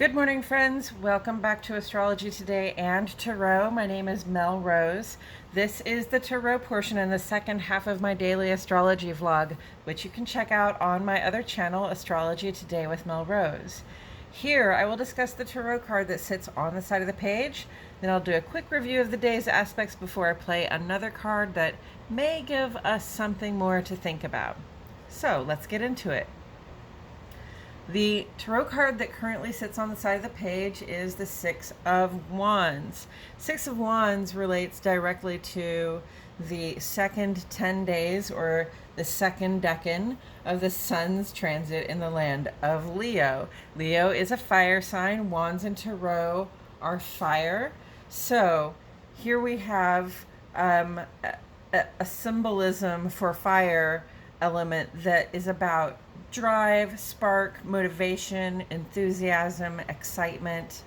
Good morning, friends. Welcome back to Astrology Today and Tarot. My name is Mel Rose. This is the Tarot portion in the second half of my daily astrology vlog, which you can check out on my other channel, Astrology Today with Mel Rose. Here, I will discuss the tarot card that sits on the side of the page. Then I'll do a quick review of the day's aspects before I play another card that may give us something more to think about. So let's get into it. The tarot card that currently sits on the side of the page is the Six of Wands. Six of Wands relates directly to the second 10 days or the second decan of the sun's transit in the land of Leo. Leo is a fire sign. Wands and tarot are fire. So here we have a symbolism for fire element that is about drive, spark, motivation, enthusiasm, excitement.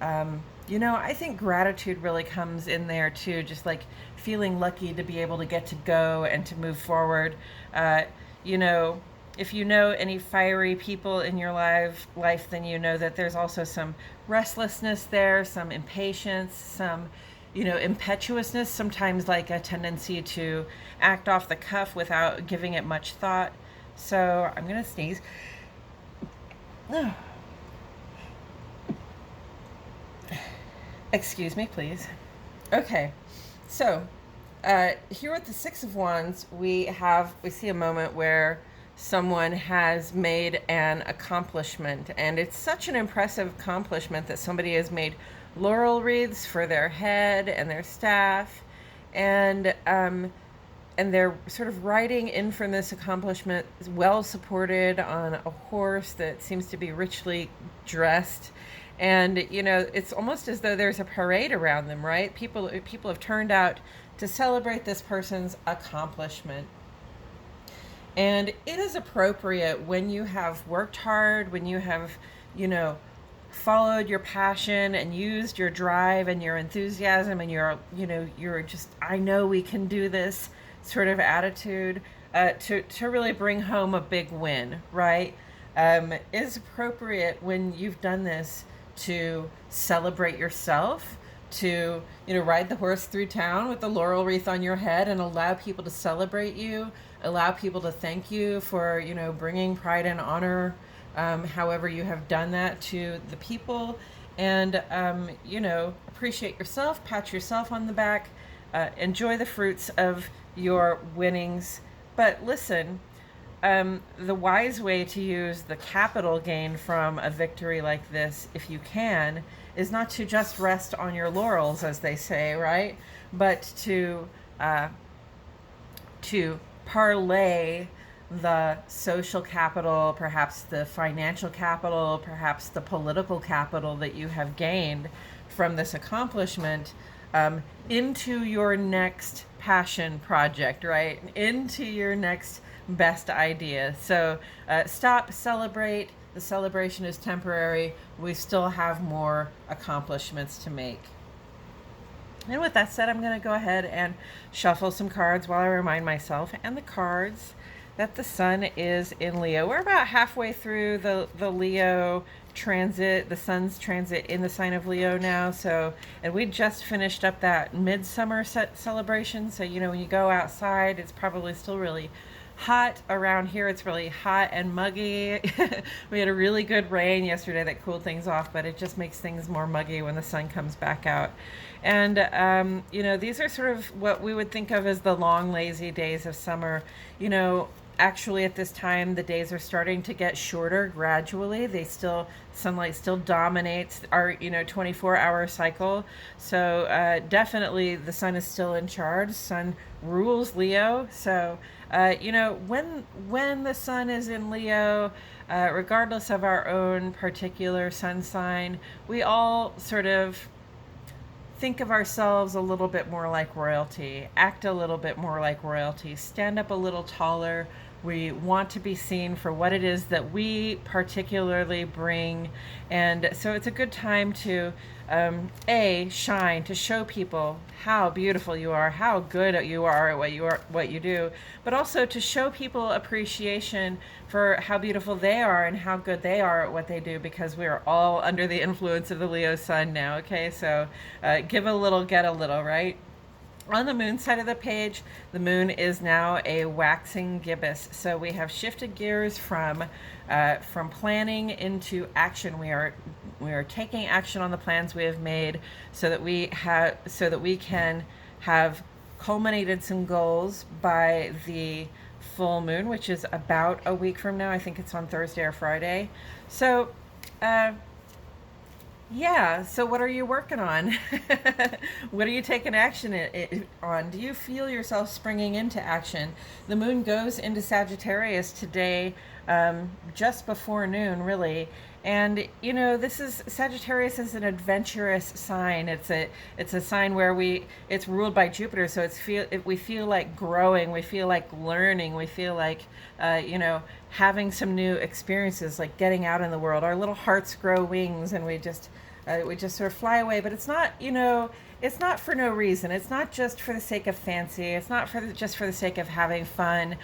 I think gratitude really comes in there too, just like feeling lucky to be able to get to go and to move forward. If you know any fiery people in your life, then you know that there's also some restlessness there, some impatience, some impetuousness, sometimes like a tendency to act off the cuff without giving it much thought. So I'm going to sneeze. Excuse me, please. Okay, so here with the Six of Wands, we see a moment where someone has made an accomplishment, and it's such an impressive accomplishment that somebody has made laurel wreaths for their head and their staff, and they're sort of riding in from this accomplishment, well supported on a horse that seems to be richly dressed. And, it's almost as though there's a parade around them, right? People have turned out to celebrate this person's accomplishment. And it is appropriate when you have worked hard, when you have, followed your passion and used your drive and your enthusiasm and you're just, I know we can do this sort of attitude to really bring home a big win, right? It is appropriate when you've done this to celebrate yourself, to ride the horse through town with the laurel wreath on your head and allow people to celebrate you, allow people to thank you for bringing pride and honor, however you have done that to the people, and appreciate yourself, pat yourself on the back, enjoy the fruits of your winnings. But listen, the wise way to use the capital gain from a victory like this, if you can, is not to just rest on your laurels, as they say, right? But to parlay the social capital, perhaps the financial capital, perhaps the political capital that you have gained from this accomplishment into your next passion project, right? Into your next best idea. So stop, celebrate. The celebration is temporary. We still have more accomplishments to make. And with that said, I'm going to go ahead and shuffle some cards while I remind myself and the cards that the sun is in Leo. We're about halfway through the Leo transit, the sun's transit in the sign of Leo now. So, and we just finished up that midsummer celebration. So, when you go outside, it's probably still really hot. Around here, it's really hot and muggy. We had a really good rain yesterday that cooled things off, but it just makes things more muggy when the sun comes back out. And, these are sort of what we would think of as the long, lazy days of summer. Actually, at this time, the days are starting to get shorter gradually. Sunlight still dominates our, 24-hour cycle. So definitely the sun is still in charge. Sun rules Leo. So, when the sun is in Leo, regardless of our own particular sun sign, we all sort of think of ourselves a little bit more like royalty, act a little bit more like royalty, stand up a little taller We want to be seen for what it is that we particularly bring. And so it's a good time to, shine, to show people how beautiful you are, how good you are at what you do, but also to show people appreciation for how beautiful they are and how good they are at what they do, because we are all under the influence of the Leo sun now. Okay, so give a little, get a little, right? On the moon side of the page, the moon is now a waxing gibbous. So we have shifted gears from planning into action. We are taking action on the plans we have made, so that we can have culminated some goals by the full moon, which is about a week from now. I think it's on Thursday or Friday. So yeah, so what are you working on? What are you taking action on? Do you feel yourself springing into action? The moon goes into Sagittarius today, just before noon, really. And Sagittarius is an adventurous sign. It's a sign where it's ruled by Jupiter, so we feel like growing, we feel like learning, we feel like having some new experiences, like getting out in the world. Our little hearts grow wings, and we just sort of fly away. But it's not it's not for no reason. It's not just for the sake of fancy. It's not just for the sake of having fun.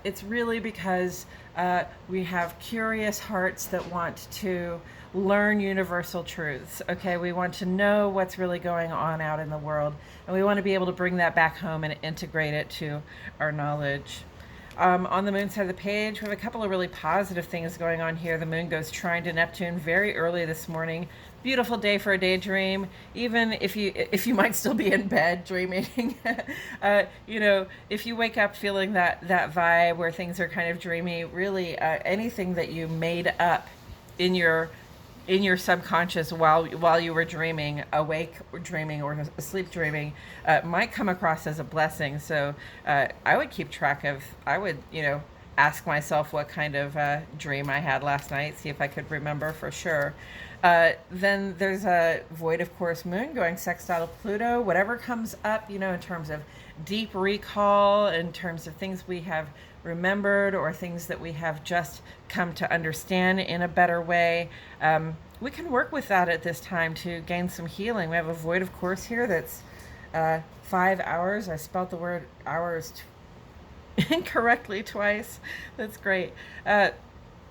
It's really because we have curious hearts that want to learn universal truths. Okay, we want to know what's really going on out in the world, and we want to be able to bring that back home and integrate it to our knowledge. On the moon side of the page, we have a couple of really positive things going on here. The moon goes trine to Neptune very early this morning. Beautiful day for a daydream, even if you might still be in bed dreaming. If you wake up feeling that vibe where things are kind of dreamy, really anything that you made up in your subconscious while you were dreaming, awake or dreaming or asleep dreaming, might come across as a blessing. So I would keep track of, ask myself what kind of dream I had last night, see if I could remember for sure. Then there's a void of course moon going sextile to Pluto. Whatever comes up, in terms of deep recall, in terms of things we have remembered or things that we have just come to understand in a better way, we can work with that at this time to gain some healing. We have a void of course here that's 5 hours. I spelled the word hours incorrectly twice. That's great.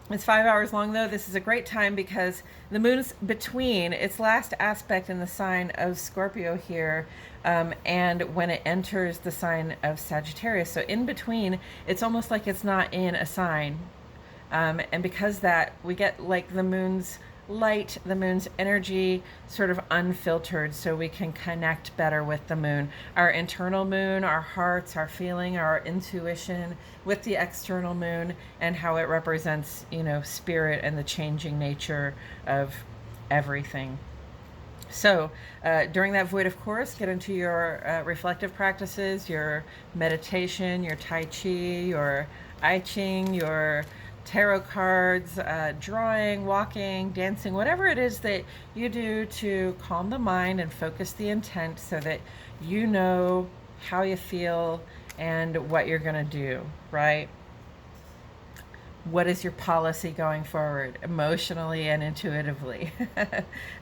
It's 5 hours long, though. This is a great time because the moon's between its last aspect in the sign of Scorpio here, and when it enters the sign of Sagittarius. So in between, it's almost like it's not in a sign. And because that, we get like the moon's light, the moon's energy sort of unfiltered, so we can connect better with the moon, our internal moon, our hearts, our feeling, our intuition, with the external moon and how it represents spirit and the changing nature of everything. So during that void of course, get into your reflective practices, your meditation, your Tai Chi, your I Ching, your tarot cards, drawing, walking, dancing, whatever it is that you do to calm the mind and focus the intent so that you know how you feel and what you're going to do, right? What is your policy going forward, emotionally and intuitively?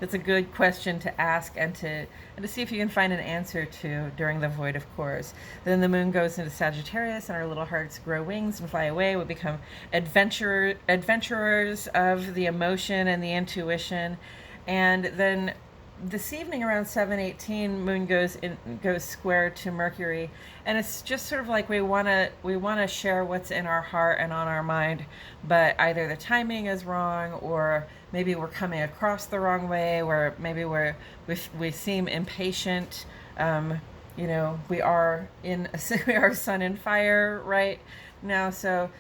It's a good question to ask and to see if you can find an answer to during the void of course. Then the moon goes into Sagittarius and our little hearts grow wings and fly away. We become adventurers of the emotion and the intuition. And then this evening around 7:18, moon goes square to Mercury, and it's just sort of like we want to share what's in our heart and on our mind, but either the timing is wrong, or maybe we're coming across the wrong way, or maybe we seem impatient. We are sun and fire right now, so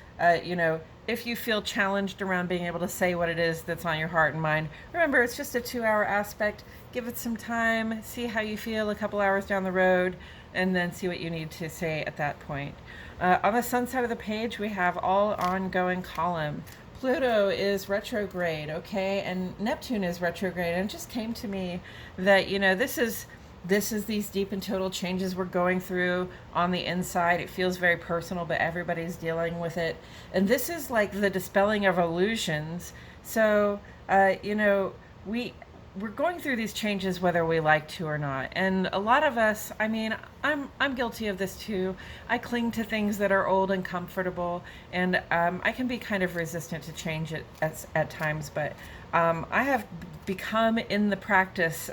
if you feel challenged around being able to say what it is that's on your heart and mind, remember it's just a 2-hour aspect. Give it some time, see how you feel a couple hours down the road, and then see what you need to say at that point. On the sun side of the page, we have all ongoing column. Pluto is retrograde, okay, and Neptune is retrograde, and it just came to me that this is This is these deep and total changes we're going through on the inside. It feels very personal, but everybody's dealing with it. And this is like the dispelling of illusions. So, you know, we we're going through these changes whether we like to or not. And a lot of us, I mean, I'm guilty of this too. I cling to things that are old and comfortable, and I can be kind of resistant to change at times. But I have become in the practice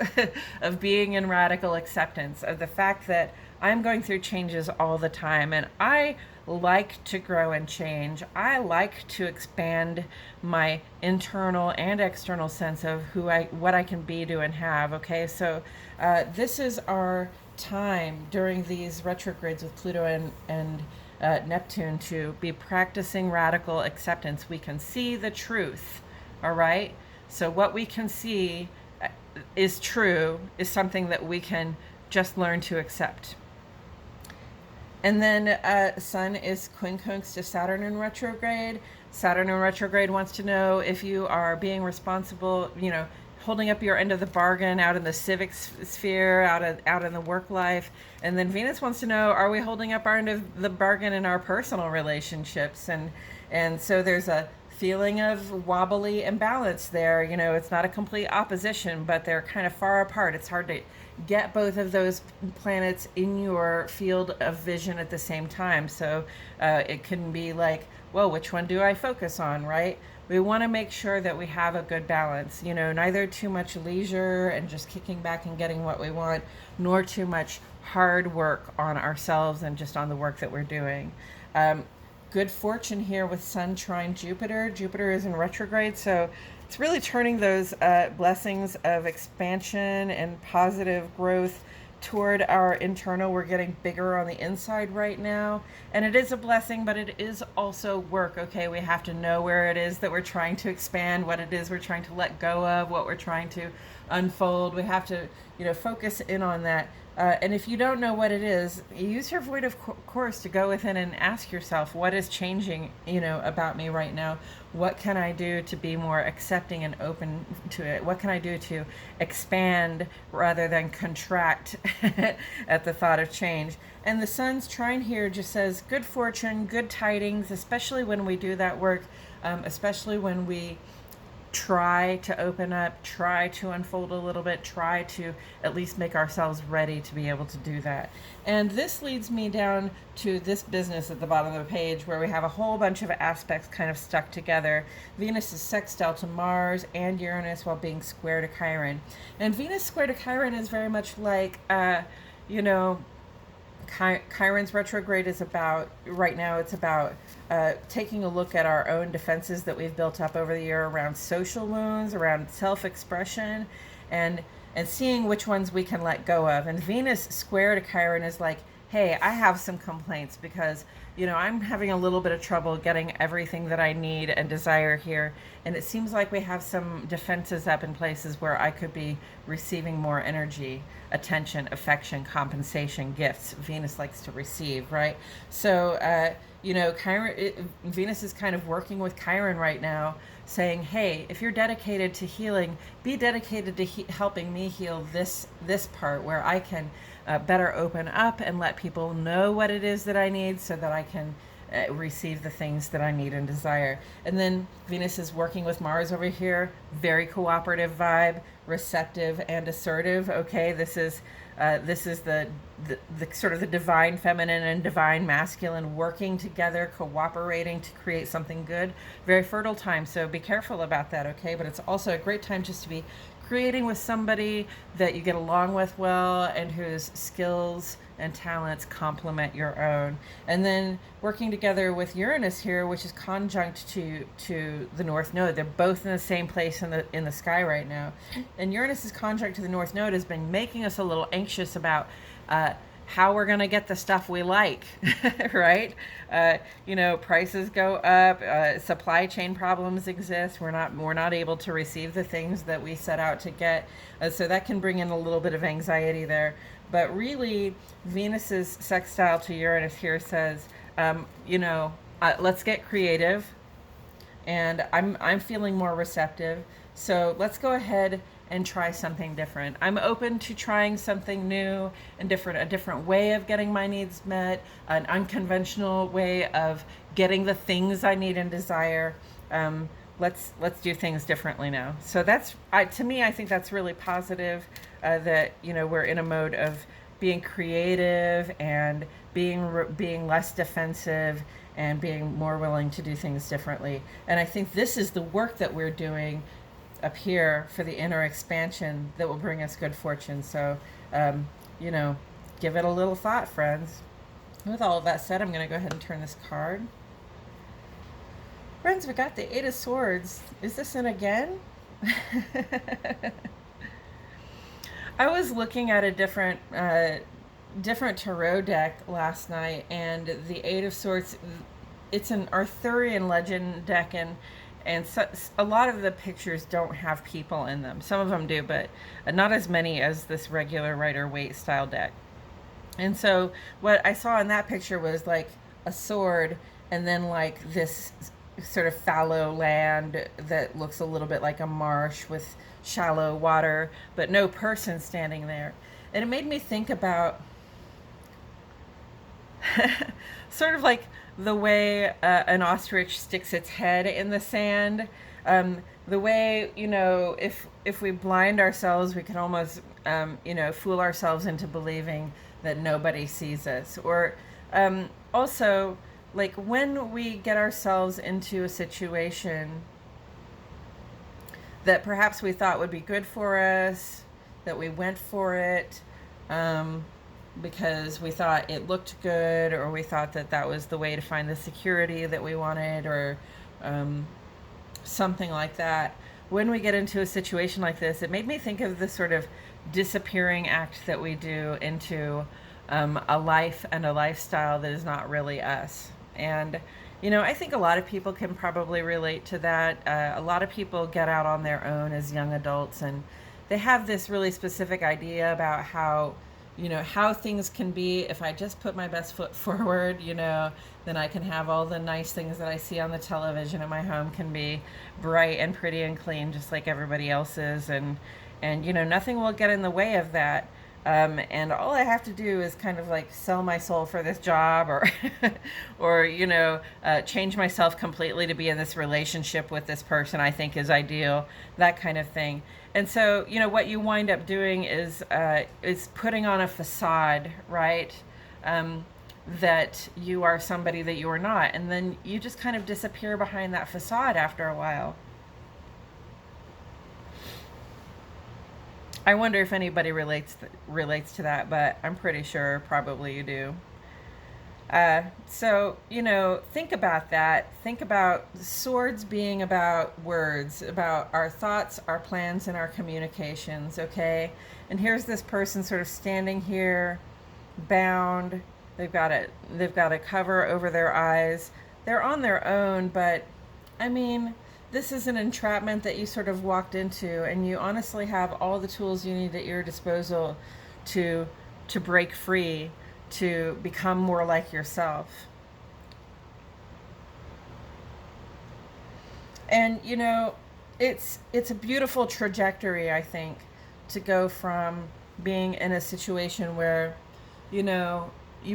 of being in radical acceptance of the fact that I'm going through changes all the time, and I like to grow and change. I like to expand my internal and external sense of what I can be, do, and have. Okay, so this is our time during these retrogrades with Pluto and Neptune to be practicing radical acceptance. We can see the truth, all right? So what we can see is true, is something that we can just learn to accept. And then Sun is quincunx to Saturn in retrograde. Saturn in retrograde wants to know if you are being responsible, you know, holding up your end of the bargain out in the civic sphere, out in the work life. And then Venus wants to know, are we holding up our end of the bargain in our personal relationships? And so there's a feeling of wobbly imbalance there. You know, it's not a complete opposition, but they're kind of far apart. It's hard to get both of those planets in your field of vision at the same time. So it can be like, well, which one do I focus on, right? We want to make sure that we have a good balance, you know, neither too much leisure and just kicking back and getting what we want, nor too much hard work on ourselves and just on the work that we're doing. Good fortune here with Sun trine Jupiter. Jupiter is in retrograde, so it's really turning those blessings of expansion and positive growth toward our internal. We're getting bigger on the inside right now, and it is a blessing, but it is also work. Okay, we have to know where it is that we're trying to expand, what it is we're trying to let go of, what we're trying to unfold. We have to, you know, focus in on that. And if you don't know what it is, use your void of course to go within and ask yourself, what is changing, you know, about me right now? What can I do to be more accepting and open to it? What can I do to expand rather than contract at the thought of change? And the Sun's trine here just says good fortune, good tidings, especially when we do that work, especially when we try to open up, try to unfold a little bit, try to at least make ourselves ready to be able to do that. And this leads me down to this business at the bottom of the page where we have a whole bunch of aspects kind of stuck together. Venus is sextile to Mars and Uranus while being square to Chiron. And Venus square to Chiron is very much like, you know, Chiron's retrograde is about, right now it's about taking a look at our own defenses that we've built up over the year around social wounds, around self-expression, and seeing which ones we can let go of. And Venus square to Chiron is like, hey, I have some complaints because, you know, I'm having a little bit of trouble getting everything that I need and desire here. And it seems like we have some defenses up in places where I could be receiving more energy, attention, affection, compensation, gifts. Venus likes to receive, right? So, you know, Venus is kind of working with Chiron right now, saying, hey, if you're dedicated to healing, be dedicated to helping me heal this part where I can better open up and let people know what it is that I need so that I can receive the things that I need and desire. And then Venus is working with Mars over here, very cooperative vibe, receptive and assertive. Okay, this is the sort of the divine feminine and divine masculine working together, cooperating to create something good. Very fertile time, so be careful about that, okay? But it's also a great time just to be creating with somebody that you get along with well and whose skills and talents complement your own. And then working together with Uranus here, which is conjunct to the North Node. They're both in the same place in the sky right now. And Uranus is conjunct to the North Node has been making us a little anxious about how we're going to get the stuff we like, right? You know, prices go up, supply chain problems exist. We're not able to receive the things that we set out to get. So that can bring in a little bit of anxiety there. But really, Venus's sextile to Uranus here says, you know, let's get creative. and I'm feeling more receptive. So let's go ahead and try something different. I'm open to trying something new and different, a different way of getting my needs met, an unconventional way of getting the things I need and desire. Let's do things differently now. So that's, to me, I think that's really positive. That we're in a mode of being creative and being less defensive and being more willing to do things differently. And I think this is the work that we're doing up here for the inner expansion that will bring us good fortune. So, give it a little thought, friends. With all of that said, I'm going to go ahead and turn this card. Friends, we got the Eight of Swords. Is this in again? I was looking at a different tarot deck last night, and the Eight of Swords, it's an Arthurian legend deck, and so, a lot of the pictures don't have people in them. Some of them do, but not as many as this regular Rider-Waite style deck. And so what I saw in that picture was like a sword, and then like this sort of fallow land that looks a little bit like a marsh with shallow water, but no person standing there. And it made me think about sort of like the way an ostrich sticks its head in the sand. The way, if we blind ourselves, we can almost, fool ourselves into believing that nobody sees us. Or also, like when we get ourselves into a situation that perhaps we thought would be good for us, that we went for it because we thought it looked good, or we thought that that was the way to find the security that we wanted, or something like that. When we get into a situation like this, it made me think of the sort of disappearing act that we do into a life and a lifestyle that is not really us. And I think a lot of people can probably relate to that. A lot of people get out on their own as young adults, and they have this really specific idea about how things can be. If I just put my best foot forward, then I can have all the nice things that I see on the television, and my home can be bright and pretty and clean, just like everybody else's. And nothing will get in the way of that. And all I have to do is kind of like sell my soul for this job, or change myself completely to be in this relationship with this person I think is ideal, that kind of thing. And so, what you wind up doing is putting on a facade, right? That you are somebody that you are not. And then you just kind of disappear behind that facade after a while. I wonder if anybody relates to that, but I'm pretty sure probably you do. So, think about that. Think about swords being about words, about our thoughts, our plans, and our communications, okay? And here's this person sort of standing here, bound. They've got a cover over their eyes. They're on their own, but, I mean, this is an entrapment that you sort of walked into, and you honestly have all the tools you need at your disposal to break free, to become more like yourself. And it's a beautiful trajectory, I think, to go from being in a situation where you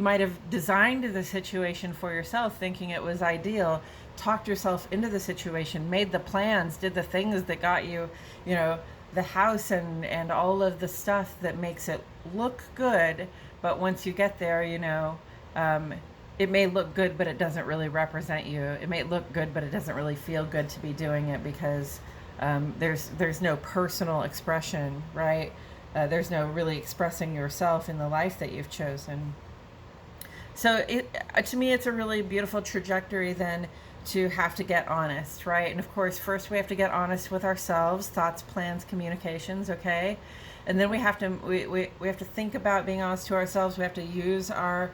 might have designed the situation for yourself thinking it was ideal, talked yourself into the situation, made the plans, did the things that got you, the house and all of the stuff that makes it look good. But once you get there, it may look good, but it doesn't really represent you. It may look good, but it doesn't really feel good to be doing it because there's no personal expression, right? There's no really expressing yourself in the life that you've chosen. So to me, it's a really beautiful trajectory then to have to get honest, right? And of course, first we have to get honest with ourselves, thoughts, plans, communications, okay? And then we have to think about being honest to ourselves. We have to use our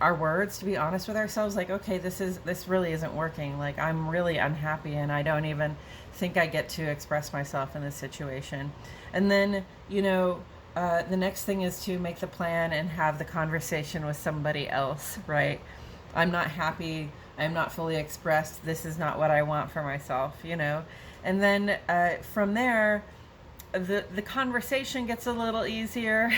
words to be honest with ourselves. Like, okay, this really isn't working. Like, I'm really unhappy, and I don't even think I get to express myself in this situation. And then, the next thing is to make the plan and have the conversation with somebody else, right? I'm not happy I'm not fully expressed. This is not what I want for myself, you know. And then from there, the conversation gets a little easier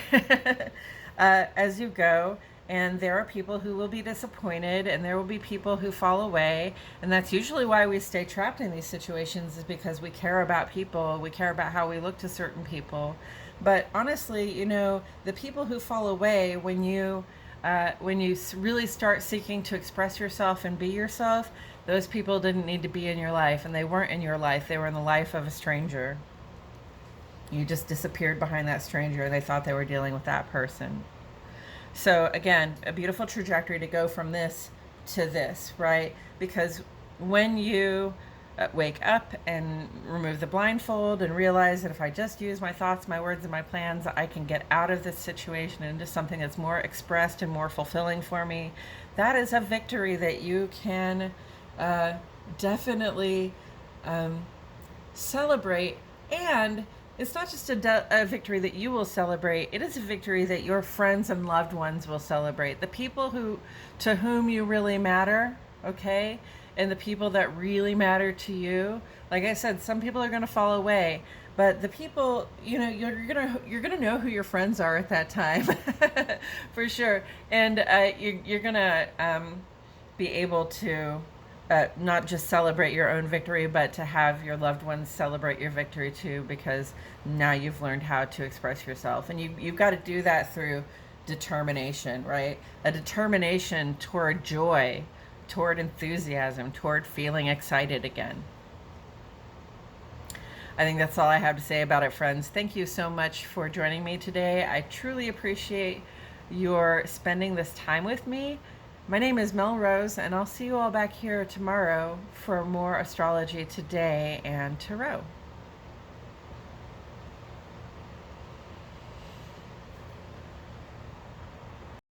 as you go. And there are people who will be disappointed, and there will be people who fall away. And that's usually why we stay trapped in these situations, is because we care about people. We care about how we look to certain people. But honestly, you know, the people who fall away when you really start seeking to express yourself and be yourself, those people didn't need to be in your life, and they weren't in your life. They were in the life of a stranger. You just disappeared behind that stranger, and they thought they were dealing with that person. So again, a beautiful trajectory to go from this to this, right? Because when you wake up and remove the blindfold and realize that if I just use my thoughts, my words, and my plans, I can get out of this situation into something that's more expressed and more fulfilling for me, that is a victory that you can definitely celebrate. And it's not just a victory that you will celebrate, it is a victory that your friends and loved ones will celebrate. The people to whom you really matter, okay? And the people that really matter to you. Like I said, some people are going to fall away, but the people, you know, you're gonna know who your friends are at that time, for sure. And you're gonna be able to not just celebrate your own victory, but to have your loved ones celebrate your victory too, because now you've learned how to express yourself. And you've got to do that through determination, right? A determination toward joy, toward enthusiasm, toward feeling excited again. I think that's all I have to say about it, friends. Thank you so much for joining me today. I truly appreciate your spending this time with me. My name is Mel Rose, and I'll see you all back here tomorrow for more Astrology Today and Tarot.